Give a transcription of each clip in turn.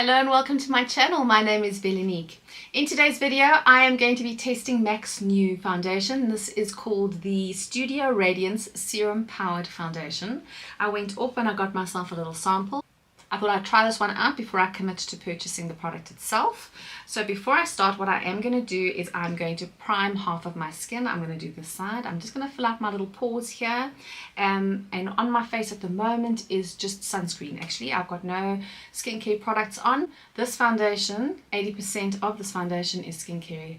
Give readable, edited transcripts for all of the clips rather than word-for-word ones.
Hello and welcome to my channel. My name is Velanique. In today's video I am going to be testing MAC's new foundation. This is called the Studio Radiance Serum Powered Foundation. I went off and I got myself a little sample. I thought I'd try this one out before I commit to purchasing the product itself. So before I start, what I am going to do is I'm going to prime half of my skin. I'm going to do this side. I'm just going to fill out my little pores here. And on my face at the moment is just sunscreen. Actually, I've got no skincare products on. This foundation, 80% of this foundation is skincare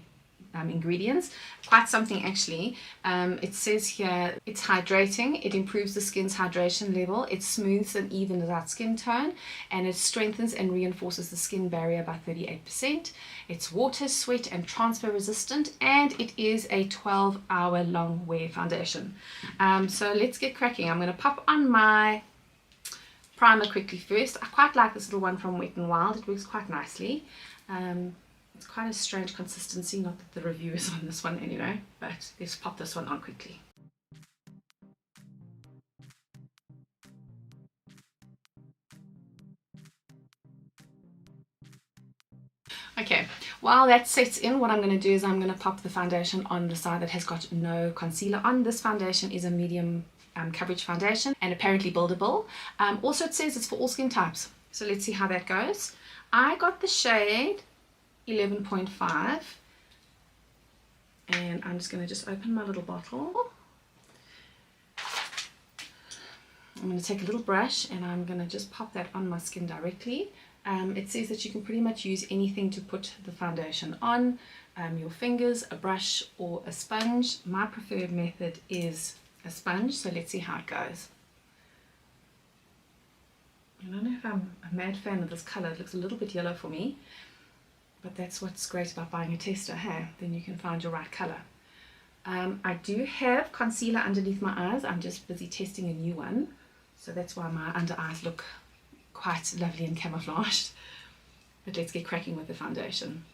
ingredients. Quite something actually. It says here it's hydrating, it improves the skin's hydration level, it smooths and evens out skin tone, and it strengthens and reinforces the skin barrier by 38%. It's water, sweat and transfer resistant, and it is a 12-hour long wear foundation. So let's get cracking. I'm going to pop on my primer quickly first. I quite like this little one from Wet n Wild. It works quite nicely. It's quite a strange consistency, not that the review is on this one anyway, but let's pop this one on quickly. Okay, while that sets in, what I'm going to do is I'm going to pop the foundation on the side that has got no concealer on. This foundation is a medium coverage foundation and apparently buildable. Also it says it's for all skin types, so let's see how that goes. I got the shade 11.5 and I'm just going to open my little bottle. I'm going to take a little brush and I'm going to just pop that on my skin directly. It says that you can pretty much use anything to put the foundation on, your fingers, a brush or a sponge. My preferred method is a sponge, so let's see how it goes. I don't know if I'm a mad fan of this color. It looks a little bit yellow for me. But that's what's great about buying a tester, hey? Then you can find your right color. I do have concealer underneath my eyes. I'm just busy testing a new one. So that's why my under eyes look quite lovely and camouflaged. But let's get cracking with the foundation.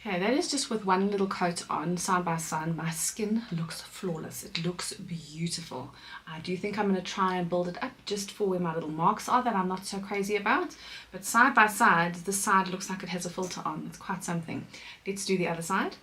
Okay, that is just with one little coat on, side by side. My skin looks flawless. It looks beautiful. I do think I'm going to try and build it up just for where my little marks are that I'm not so crazy about. But side by side, this side looks like it has a filter on. It's quite something. Let's do the other side.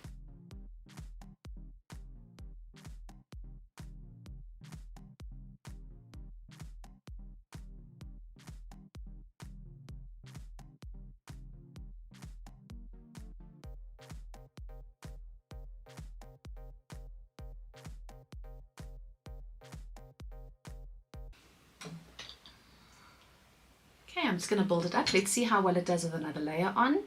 Okay, I'm just going to build it up. Let's see how well it does with another layer on.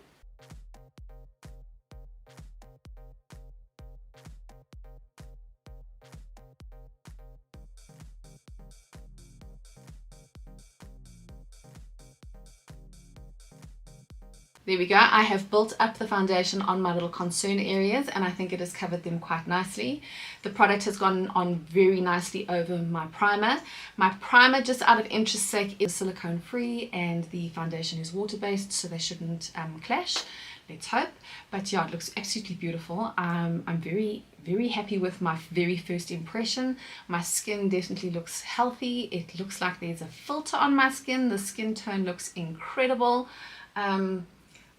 There we go. I have built up the foundation on my little concern areas and I think it has covered them quite nicely. The product has gone on very nicely over my primer. My primer, just out of interest's sake, is silicone free and the foundation is water based, so they shouldn't clash. Let's hope. But yeah, it looks absolutely beautiful. I'm very happy with my very first impression. My skin definitely looks healthy. It looks like there's a filter on my skin. The skin tone looks incredible.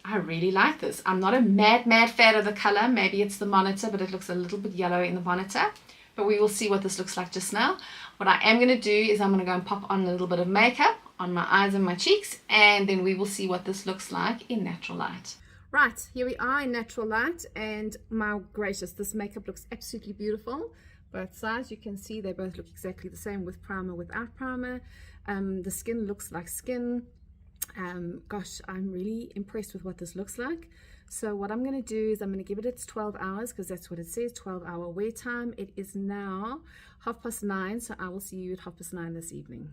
I really like this. I'm not a mad fan of the color. Maybe it's the monitor, but it looks a little bit yellow in the monitor. But we will see what this looks like just now. What I am going to do is I'm going to go and pop on a little bit of makeup on my eyes and my cheeks, and then we will see what this looks like in natural light. Right, here we are in natural light, and my gracious, this makeup looks absolutely beautiful. Both sides, you can see they both look exactly the same with primer, without primer. The skin looks like skin. Gosh, I'm really impressed with what this looks like. So what I'm going to do is I'm going to give it its 12 hours because that's what it says, 12-hour wear time. It is now 9:30, so I will see you at 9:30 this evening.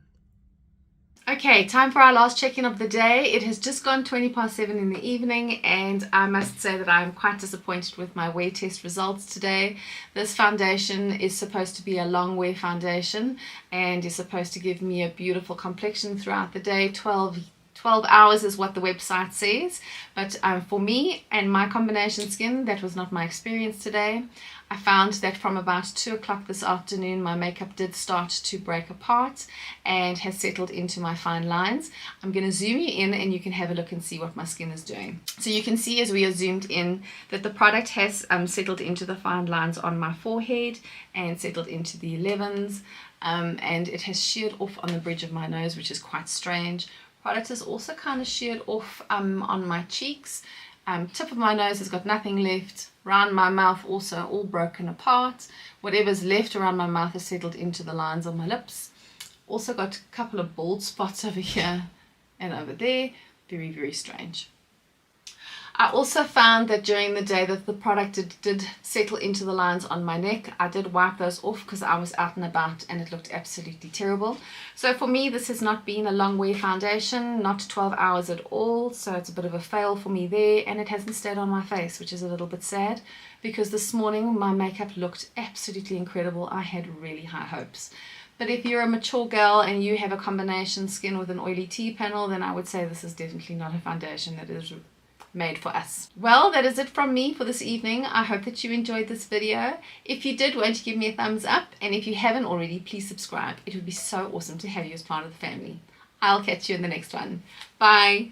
Okay, time for our last check-in of the day. It has just gone 7:20 in the evening, and I must say that I'm quite disappointed with my wear test results today. This foundation is supposed to be a long wear foundation and is supposed to give me a beautiful complexion throughout the day. 12 12 hours is what the website says, but for me and my combination skin, that was not my experience today. I found that from about 2 o'clock this afternoon, my makeup did start to break apart and has settled into my fine lines. I'm going to zoom you in and you can have a look and see what my skin is doing. So you can see as we are zoomed in that the product has settled into the fine lines on my forehead and settled into the 11s, and it has sheared off on the bridge of my nose, which is quite strange. Product is also kind of sheared off on my cheeks. Tip of my nose has got nothing left. Around my mouth also all broken apart. Whatever's left around my mouth has settled into the lines on my lips. Also got a couple of bald spots over here and over there. Very, very strange. I also found that during the day that the product did settle into the lines on my neck. I did wipe those off because I was out and about and it looked absolutely terrible. So for me, this has not been a long wear foundation, not 12 hours at all. So it's a bit of a fail for me there, and it hasn't stayed on my face, which is a little bit sad because this morning my makeup looked absolutely incredible. I had really high hopes. But if you're a mature girl and you have a combination skin with an oily T panel, then I would say this is definitely not a foundation that is made for us. Well, that is it from me for this evening. I hope that you enjoyed this video. If you did, won't you give me a thumbs up? And if you haven't already, please subscribe. It would be so awesome to have you as part of the family. I'll catch you in the next one. Bye.